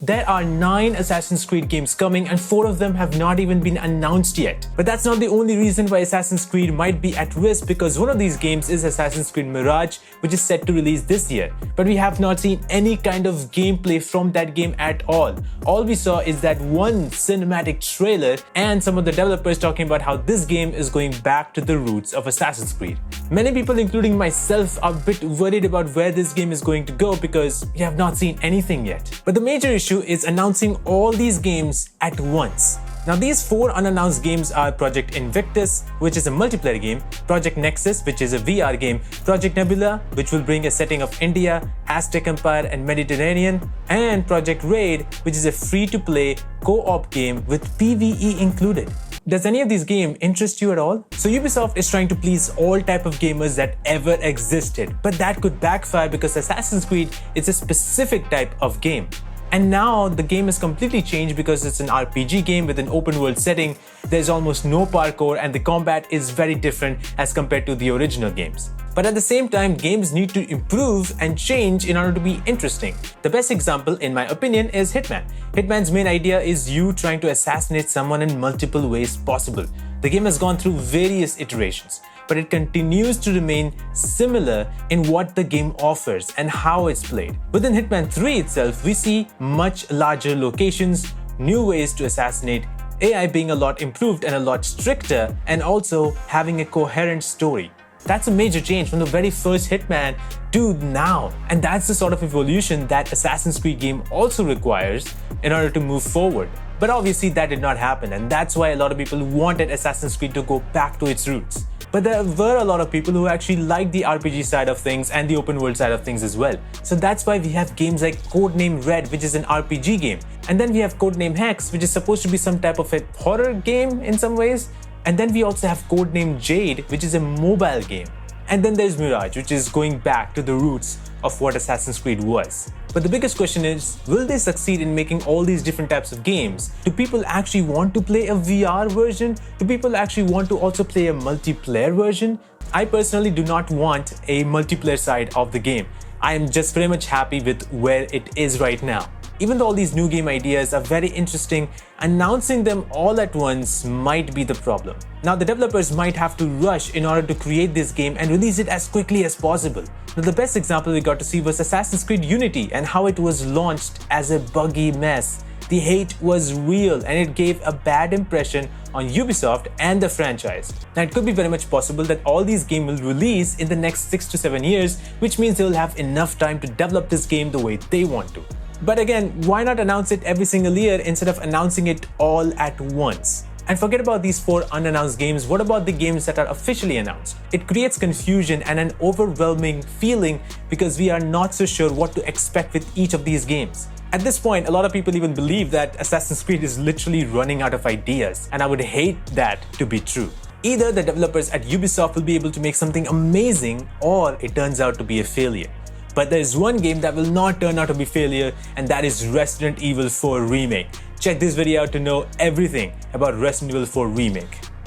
There are 9 Assassin's Creed games coming and 4 of them have not even been announced yet. But that's not the only reason why Assassin's Creed might be at risk, because one of these games is Assassin's Creed Mirage, which is set to release this year. But we have not seen any kind of gameplay from that game at all. All we saw is that one cinematic trailer and some of the developers talking about how this game is going back to the roots of Assassin's Creed. Many people, including myself, are a bit worried about where this game is going to go because we have not seen anything yet. But the major issue is announcing all these games at once. Now these 4 unannounced games are Project Invictus, which is a multiplayer game, Project Nexus, which is a VR game, Project Nebula, which will bring a setting of India, Aztec Empire and Mediterranean, and Project Raid, which is a free-to-play co-op game with PvE included. Does any of these games interest you at all? So Ubisoft is trying to please all type of gamers that ever existed, but that could backfire because Assassin's Creed is a specific type of game. And now the game is completely changed because it's an RPG game with an open world setting. There's almost no parkour and the combat is very different as compared to the original games. But at the same time, games need to improve and change in order to be interesting. The best example, in my opinion, is Hitman. Hitman's main idea is you trying to assassinate someone in multiple ways possible. The game has gone through various iterations, but it continues to remain similar in what the game offers and how it's played. Within Hitman 3 itself, we see much larger locations, new ways to assassinate, AI being a lot improved and a lot stricter, and also having a coherent story. That's a major change from the very first Hitman to now, and that's the sort of evolution that Assassin's Creed game also requires in order to move forward. But obviously that did not happen, and that's why a lot of people wanted Assassin's Creed to go back to its roots. But there were a lot of people who actually liked the RPG side of things and the open world side of things as well. So that's why we have games like Codename Red, which is an RPG game. And then we have Codename Hex, which is supposed to be some type of a horror game in some ways. And then we also have Codename Jade, which is a mobile game. And then there's Mirage, which is going back to the roots of what Assassin's Creed was. But the biggest question is, will they succeed in making all these different types of games? Do people actually want to play a VR version? Do people actually want to also play a multiplayer version? I personally do not want a multiplayer side of the game. I am just very much happy with where it is right now. Even though all these new game ideas are very interesting, announcing them all at once might be the problem. Now the developers might have to rush in order to create this game and release it as quickly as possible. Now the best example we got to see was Assassin's Creed Unity and how it was launched as a buggy mess. The hate was real and it gave a bad impression on Ubisoft and the franchise. Now it could be very much possible that all these games will release in the next 6 to 7 years, which means they will have enough time to develop this game the way they want to. But again, why not announce it every single year instead of announcing it all at once? And forget about these 4 unannounced games, what about the games that are officially announced? It creates confusion and an overwhelming feeling because we are not so sure what to expect with each of these games. At this point, a lot of people even believe that Assassin's Creed is literally running out of ideas, and I would hate that to be true. Either the developers at Ubisoft will be able to make something amazing, or it turns out to be a failure. But there is one game that will not turn out to be failure, and that is Resident Evil 4 Remake. Check this video out to know everything about Resident Evil 4 Remake.